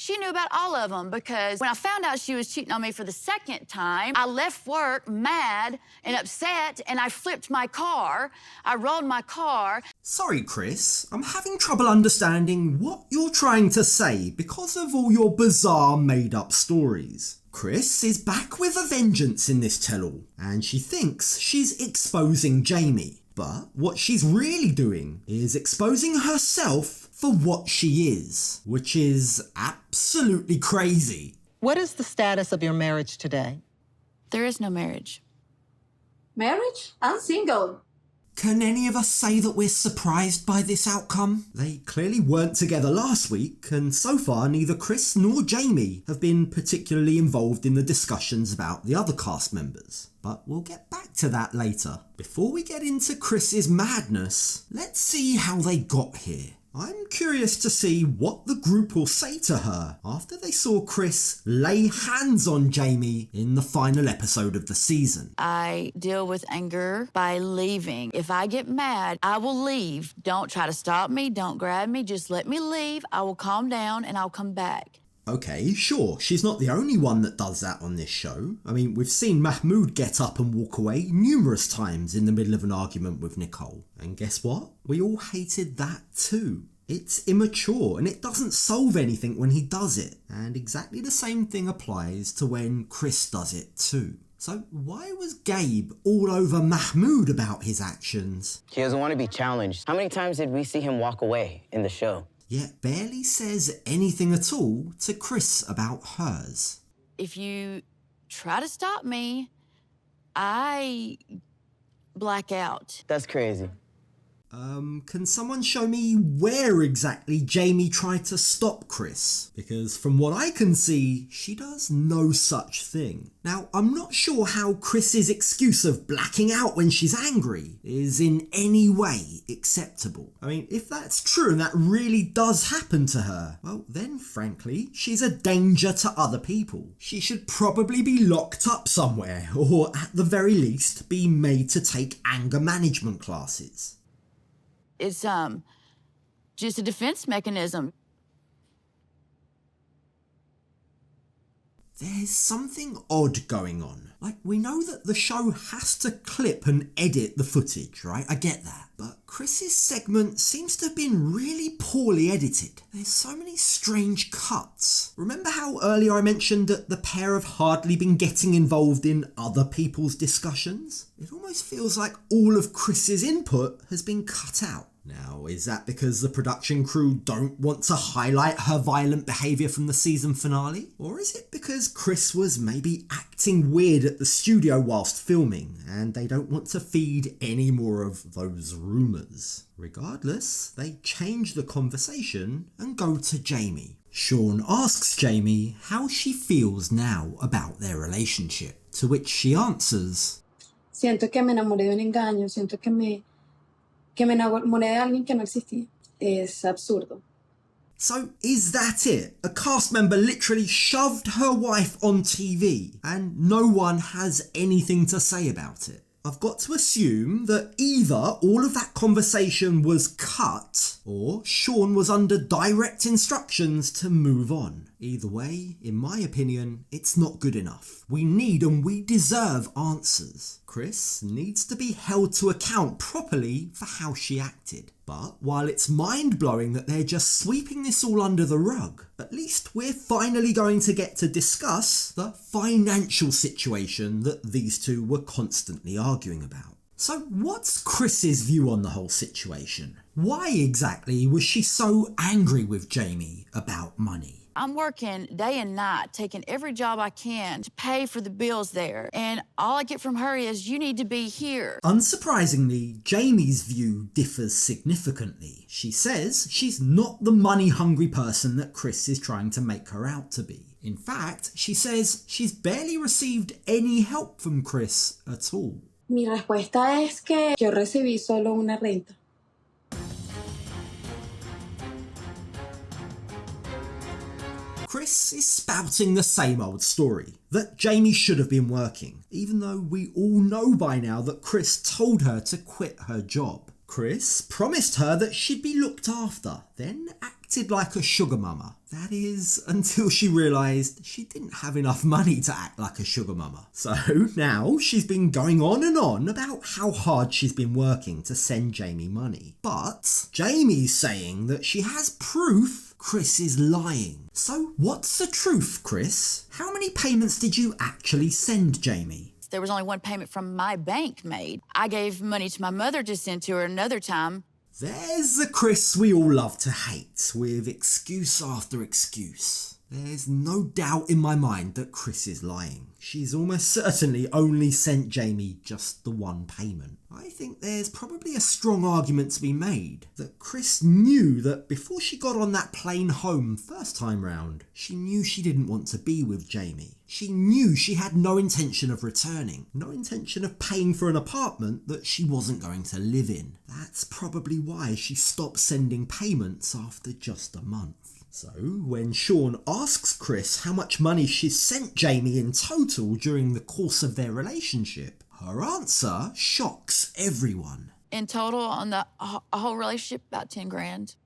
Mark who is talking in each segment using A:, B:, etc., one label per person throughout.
A: She knew about all of them because when I found out she was cheating on me for the second time, I left work mad and upset and I flipped my car. I rolled my car.
B: Sorry, Kris, I'm having trouble understanding what you're trying to say because of all your bizarre made-up stories. Kris is back with a vengeance in this tell-all, and she thinks she's exposing Jeymi. But what she's really doing is exposing herself for what she is, which is absolutely crazy.
C: What is the status of your marriage today?
A: There is no marriage.
D: Marriage? I'm single.
B: Can any of us say that we're surprised by this outcome? They clearly weren't together last week, and so far neither Kris nor Jeymi have been particularly involved in the discussions about the other cast members. But we'll get back to that later. Before we get into Kris's madness, let's see how they got here. I'm curious to see what the group will say to her after they saw Kris lay hands on Jeymi in the final episode of the season.
A: I deal with anger by leaving. If I get mad, I will leave. Don't try to stop me. Don't grab me. Just let me leave. I will calm down and I'll come back.
B: Okay, sure, she's not the only one that does that on this show. I mean, we've seen Mahmoud get up and walk away numerous times in the middle of an argument with Nicole. And guess what? We all hated that too. It's immature and it doesn't solve anything when he does it. And exactly the same thing applies to when Kris does it too. So why was Gabe all over Mahmoud about his actions?
E: He doesn't want to be challenged. How many times did we see him walk away in the show?
B: Yet barely says anything at all to Kris about hers.
A: If you try to stop me, I black out.
E: That's crazy.
B: Can someone show me where exactly Jeymi tried to stop Kris? Because from what I can see, she does no such thing. Now, I'm not sure how Kris's excuse of blacking out when she's angry is in any way acceptable. I mean, if that's true and that really does happen to her, well, then frankly, she's a danger to other people. She should probably be locked up somewhere, or at the very least, be made to take anger management classes.
A: It's just a defense mechanism.
B: There's something odd going on. Like, we know that the show has to clip and edit the footage, right? I get that. But Kris's segment seems to have been really poorly edited. There's so many strange cuts. Remember how earlier I mentioned that the pair have hardly been getting involved in other people's discussions? It almost feels like all of Kris's input has been cut out. Now, is that because the production crew don't want to highlight her violent behaviour from the season finale? Or is it because Kris was maybe acting weird at the studio whilst filming and they don't want to feed any more of those rumours? Regardless, they change the conversation and go to Jeymi. Sean asks Jeymi how she feels now about their relationship, to which she answers,
D: Siento que me enamoré de un engaño, siento que me enamoré de alguien que no existía. Es absurdo.
B: So is that it? A cast member literally shoved her wife on TV and no one has anything to say about it. I've got to assume that either all of that conversation was cut or Sean was under direct instructions to move on. Either way, in my opinion, it's not good enough. We need and we deserve answers. Kris needs to be held to account properly for how she acted. But while it's mind-blowing that they're just sweeping this all under the rug, at least we're finally going to get to discuss the financial situation that these two were constantly arguing about. So what's Kris's view on the whole situation? Why exactly was she so angry with Jeymi about money?
A: I'm working day and night, taking every job I can to pay for the bills there. And all I get from her is, you need to be here.
B: Unsurprisingly, Jeymi's view differs significantly. She says she's not the money-hungry person that Kris is trying to make her out to be. In fact, she says she's barely received any help from Kris at all.
D: Mi respuesta es que yo recibí solo una renta.
B: Kris is spouting the same old story, that Jeymi should have been working, even though we all know by now that Kris told her to quit her job. Kris promised her that she'd be looked after, then acted like a sugar mama. That is, until she realised she didn't have enough money to act like a sugar mama. So now she's been going on about how hard she's been working to send Jeymi money. But Jeymi's saying that she has proof Kris is lying. So what's the truth, Kris? How many payments did you actually send Jeymi?
A: There was only one payment from my bank made. I gave money to my mother to send to her another time.
B: There's the Kris we all love to hate, with excuse after excuse. There's no doubt in my mind that Kris is lying. She's almost certainly only sent Jeymi just the one payment. I think there's probably a strong argument to be made that Kris knew that before she got on that plane home first time round, she knew she didn't want to be with Jeymi. She knew she had no intention of returning, no intention of paying for an apartment that she wasn't going to live in. That's probably why she stopped sending payments after just a month. So when Sean asks Kris how much money she's sent Jeymi in total during the course of their relationship, her answer shocks everyone.
A: In total, on the whole relationship, about 10 grand.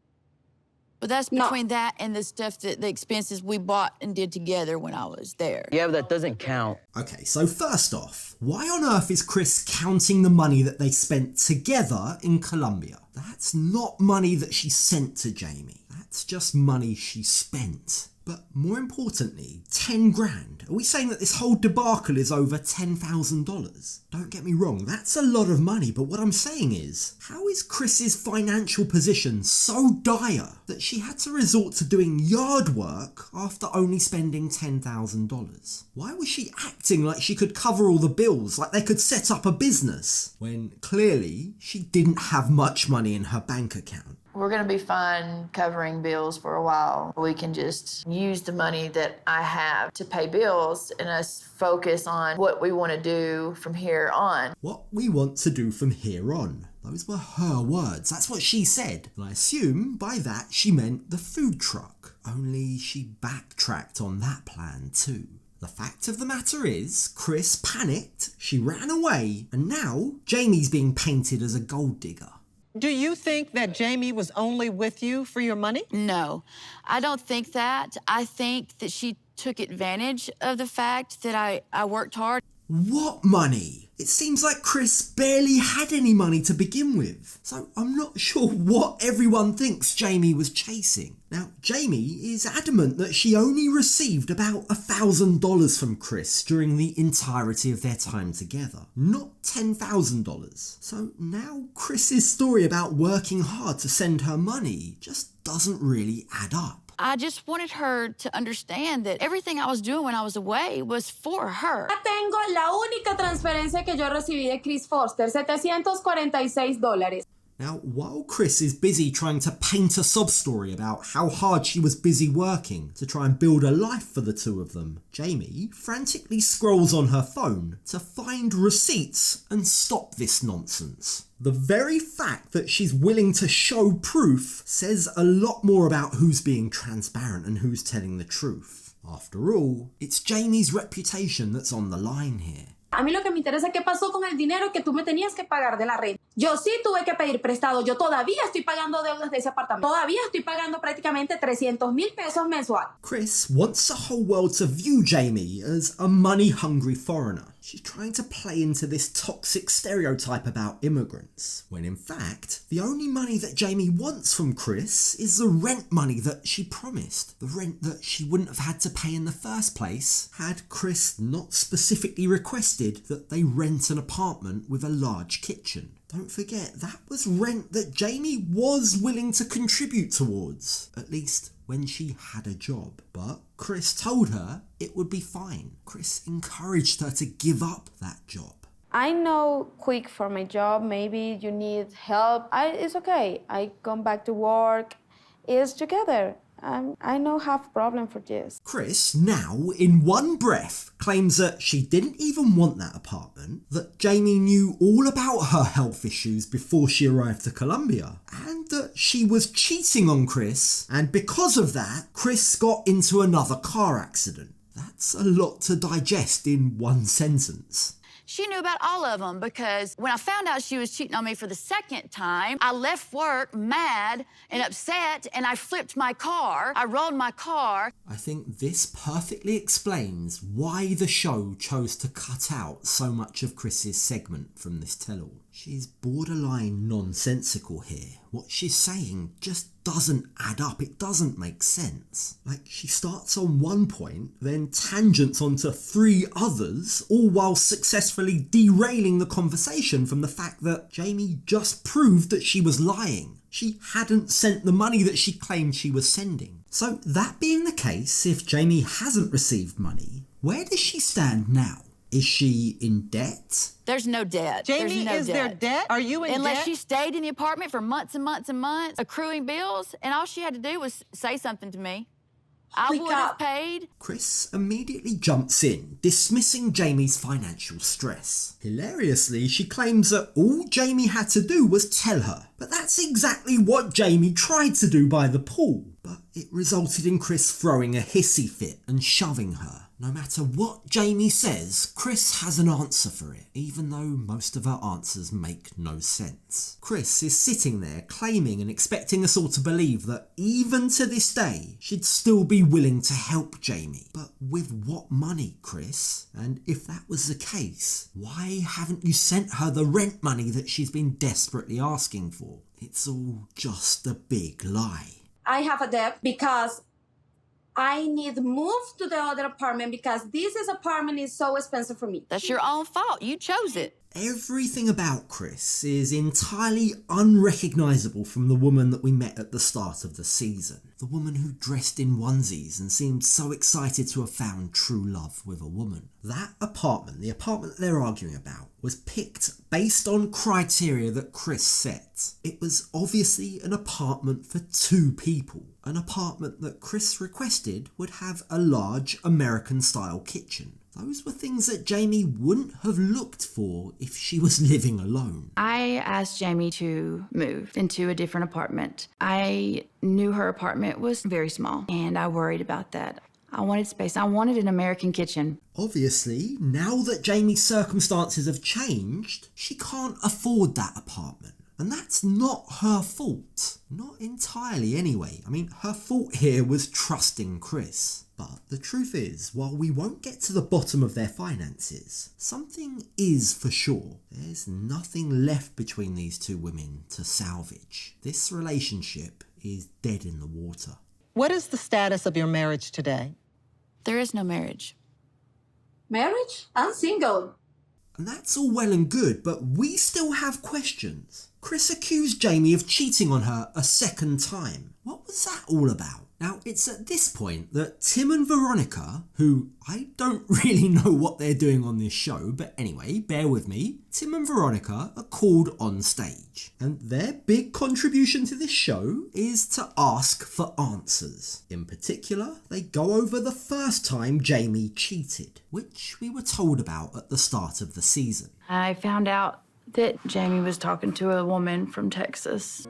A: But that's
D: No.
A: between that and the stuff that the expenses we bought and did together when I was there.
E: Yeah, but that doesn't count.
B: Okay, so first off, why on earth is Kris counting the money that they spent together in Colombia? That's not money that she sent to Jeymi. That's just money she spent. But more importantly, 10 grand. Are we saying that this whole debacle is over $10,000? Don't get me wrong, that's a lot of money, but what I'm saying is, how is Kris's financial position so dire that she had to resort to doing yard work after only spending $10,000? Why was she acting like she could cover all the bills, like they could set up a business, when clearly she didn't have much money in her bank account?
F: We're going to be fine covering bills for a while. We can just use the money that I have to pay bills and us focus on what we want to do from here on.
B: What we want to do from here on. Those were her words. That's what she said. And I assume by that she meant the food truck. Only she backtracked on that plan too. The fact of the matter is, Kris panicked, she ran away, and now Jeymi's being painted as a gold digger.
C: Do you think that Jeymi was only with you for your money?
A: No, I don't think that. I think that she took advantage of the fact that I worked hard.
B: What money? It seems like Kris barely had any money to begin with. So I'm not sure what everyone thinks Jeymi was chasing. Now, Jeymi is adamant that she only received about $1,000 from Kris during the entirety of their time together, not $10,000. So now Kris's story about working hard to send her money just doesn't really add up.
A: I just wanted her to understand that everything I was doing when I was away was for her.
D: Tengo la única transferencia que yo recibí de Kris Foster, $746.
B: Now, while Kris is busy trying to paint a sob story about how hard she was busy working to try and build a life for the two of them, Jeymi frantically scrolls on her phone to find receipts and stop this nonsense. The very fact that she's willing to show proof says a lot more about who's being transparent and who's telling the truth. After all, it's Jeymi's reputation that's on the line here.
D: A mí lo que me interesa es qué pasó con el dinero que tú me tenías que pagar de la renta. Yo sí tuve que pedir prestado. Yo todavía estoy pagando deudas de ese apartamento. Todavía estoy pagando prácticamente 300,000 pesos mensual.
B: Kris wants the whole world to view Jeymi as a money-hungry foreigner. She's trying to play into this toxic stereotype about immigrants, when in fact, the only money that Jeymi wants from Kris is the rent money that she promised. The rent that she wouldn't have had to pay in the first place had Kris not specifically requested that they rent an apartment with a large kitchen. Don't forget, that was rent that Jeymi was willing to contribute towards, at least when she had a job. But Kris told her it would be fine. Kris encouraged her to give up that job.
G: I know quick for my job, maybe you need help. It's okay. I come back to work. It's together. I no have problem for this.
B: Kris now, in one breath, claims that she didn't even want that apartment, that Jeymi knew all about her health issues before she arrived to Colombia, and that she was cheating on Kris, and because of that, Kris got into another car accident. That's a lot to digest in one sentence.
A: She knew about all of them because when I found out she was cheating on me for the second time, I left work mad and upset and I flipped my car. I rolled my car.
B: I think this perfectly explains why the show chose to cut out so much of Kris's segment from this tell-all. She's borderline nonsensical here. What she's saying just doesn't add up. It doesn't make sense. Like, she starts on one point, then tangents onto three others, all while successfully derailing the conversation from the fact that Jeymi just proved that she was lying. She hadn't sent the money that she claimed she was sending. So that being the case, if Jeymi hasn't received money, where does she stand now? Is she in debt?
A: There's no debt. There's
C: Jeymi,
A: no
C: is there debt? Are you in
A: Unless
C: debt?
A: she stayed in the apartment for months and months and months, accruing bills, and all she had to do was say something to me. I would have paid.
B: Kris immediately jumps in, dismissing Jeymi's financial stress. Hilariously, she claims that all Jeymi had to do was tell her. But that's exactly what Jeymi tried to do by the pool. But it resulted in Kris throwing a hissy fit and shoving her. No matter what Jeymi says, Kris has an answer for it, even though most of her answers make no sense. Kris is sitting there claiming and expecting us all to believe that even to this day, she'd still be willing to help Jeymi. But with what money, Kris? And if that was the case, why haven't you sent her the rent money that she's been desperately asking for? It's all just a big lie.
D: I have a debt because I need to move to the other apartment because this apartment is so expensive for me.
A: That's your own fault. You chose it.
B: Everything about Kris is entirely unrecognisable from the woman that we met at the start of the season. The woman who dressed in onesies and seemed so excited to have found true love with a woman. That apartment, the apartment that they're arguing about, was picked based on criteria that Kris set. It was obviously an apartment for two people. An apartment that Kris requested would have a large American-style kitchen. Those were things that Jeymi wouldn't have looked for if she was living alone.
H: I asked Jeymi to move into a different apartment. I knew her apartment was very small, and I worried about that. I wanted space. I wanted an American kitchen.
B: Obviously, now that Jeymi's circumstances have changed, she can't afford that apartment. And that's not her fault. Not entirely anyway. I mean, her fault here was trusting Kris. But the truth is, while we won't get to the bottom of their finances, something is for sure. There's nothing left between these two women to salvage. This relationship is dead in the water.
C: What is the status of your marriage today?
A: There is no marriage.
D: Marriage? I'm single.
B: And that's all well and good, but we still have questions. Kris accused Jeymi of cheating on her a second time. What was that all about? Now, it's at this point that Tim and Veronica, who I don't really know what they're doing on this show, but anyway, bear with me, Tim and Veronica are called on stage. And their big contribution to this show is to ask for answers. In particular, they go over the first time Jeymi cheated, which we were told about at the start of the season.
H: I found out that Jeymi was talking to a woman from Texas.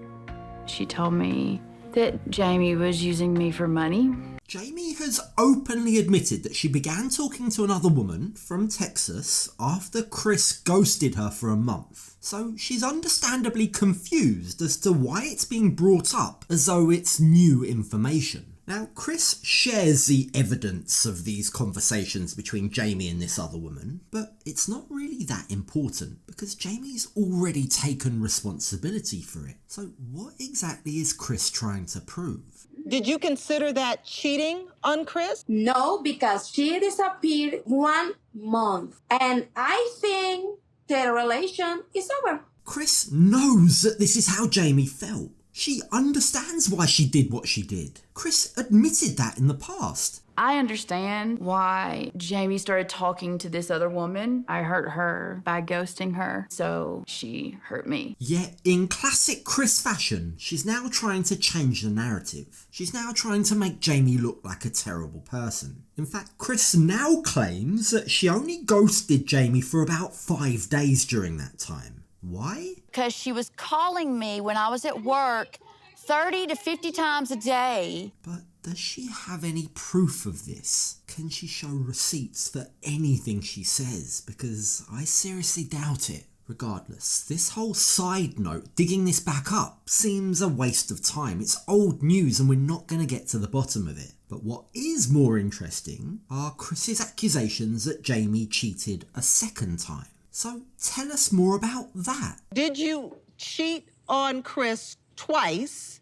H: She told me that Jeymi was using me for money.
B: Jeymi has openly admitted that she began talking to another woman from Texas after Kris ghosted her for a month. So she's understandably confused as to why it's being brought up as though it's new information. Now, Kris shares the evidence of these conversations between Jeymi and this other woman, but it's not really that important because Jeymi's already taken responsibility for it. So what exactly is Kris trying to prove?
C: Did you consider that cheating on Kris?
D: No, because she disappeared 1 month. And I think the relation is over.
B: Kris knows that this is how Jeymi felt. She understands why she did what she did. Kris admitted that in the past.
H: I understand why Jeymi started talking to this other woman. I hurt her by ghosting her, so she hurt me.
B: Yet, in classic Kris fashion, she's now trying to change the narrative. She's now trying to make Jeymi look like a terrible person. In fact, Kris now claims that she only ghosted Jeymi for about 5 days during that time. Why?
A: Because she was calling me when I was at work 30 to 50 times a day.
B: But does she have any proof of this? can she show receipts for anything she says? Because I seriously doubt it. Regardless, this whole side note, digging this back up, seems a waste of time. It's old news and we're not going to get to the bottom of it. But what is more interesting are Kris's accusations that Jeymi cheated a second time. So tell us more about that.
C: Did you cheat on Kris twice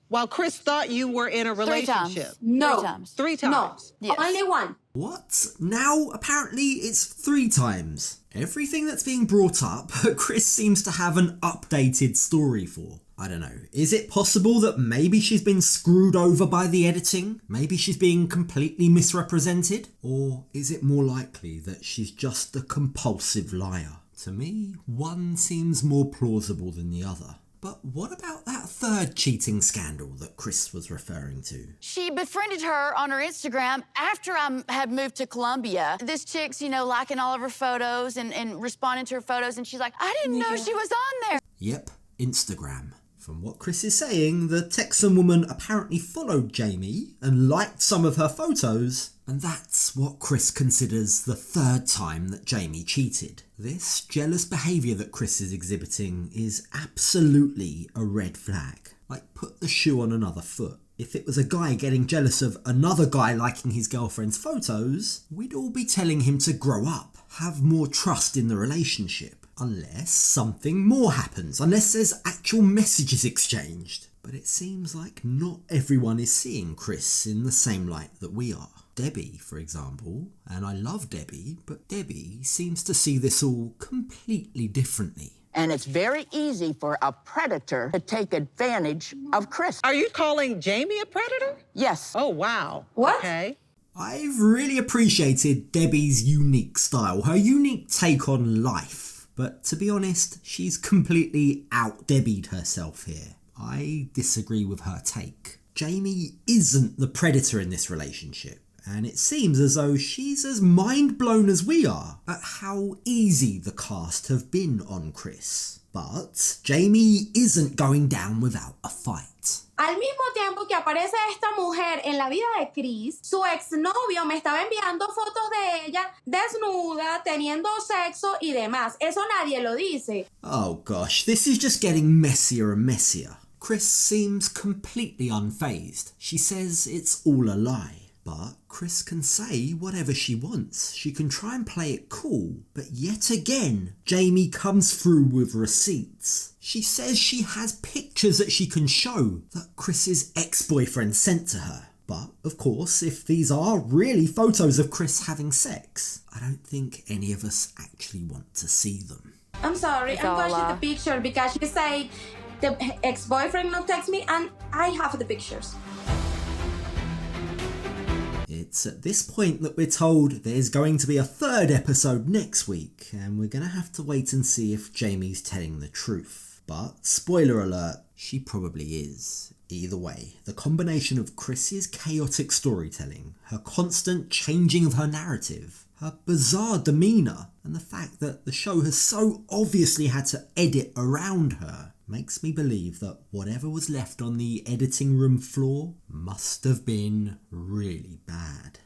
C: while Kris thought you were in a relationship?
D: No.
A: 3 times.
C: 3 times?
D: No.
A: Yes.
D: Only one.
B: What? Now, apparently, it's 3 times. Everything that's being brought up, Kris seems to have an updated story for. I don't know. Is it possible that maybe she's been screwed over by the editing? Maybe she's being completely misrepresented? Or is it more likely that she's just a compulsive liar? To me, one seems more plausible than the other. But what about that third cheating scandal that Kris was referring to?
A: She befriended her on her Instagram after I had moved to Colombia. This chick's, liking all of her photos and responding to her photos, and she's like, I didn't know she was on there.
B: Yep, Instagram. From what Kris is saying, the Texan woman apparently followed Jeymi and liked some of her photos, and that's what Kris considers the third time that Jeymi cheated. This jealous behaviour that Kris is exhibiting is absolutely a red flag. Like, put the shoe on another foot. If it was a guy getting jealous of another guy liking his girlfriend's photos, we'd all be telling him to grow up, have more trust in the relationship. Unless something more happens, unless there's actual messages exchanged. But it seems like not everyone is seeing Kris in the same light that we are. Debbie, for example, and I love Debbie, but Debbie seems to see this all completely differently.
I: And it's very easy for a predator to take advantage of Kris.
C: Are you calling Jeymi a predator?
I: Yes.
C: Oh, wow.
D: What?
C: Okay.
B: I've really appreciated Debbie's unique style, her unique take on life. But to be honest, she's completely out-Debbied herself here. I disagree with her take. Jeymi isn't the predator in this relationship, and it seems as though she's as mind-blown as we are at how easy the cast have been on Kris. But Jeymi isn't going down without a fight.
D: Al mismo tiempo que aparece esta mujer en la vida de Kris, su exnovio me estaba enviando fotos de ella desnuda, teniendo sexo y demás. Eso nadie lo dice.
B: Oh gosh, this is just getting messier and messier. Kris seems completely unfazed. She says it's all a lie. But Kris can say whatever she wants. She can try and play it cool. But yet again, Jeymi comes through with receipts. She says she has pictures that she can show that Kris's ex-boyfriend sent to her. But, of course, if these are really photos of Kris having sex, I don't think any of us actually want to see them.
D: I'm sorry,
G: It's
D: I'm
G: all
D: watching the picture because she said the ex-boyfriend not text me and I have the pictures.
B: It's at this point that we're told there's going to be a third episode next week, and we're going to have to wait and see if Jeymi's telling the truth. But, spoiler alert, she probably is. Either way, the combination of Kris's chaotic storytelling, her constant changing of her narrative, her bizarre demeanour, and the fact that the show has so obviously had to edit around her, makes me believe that whatever was left on the editing room floor must have been really bad.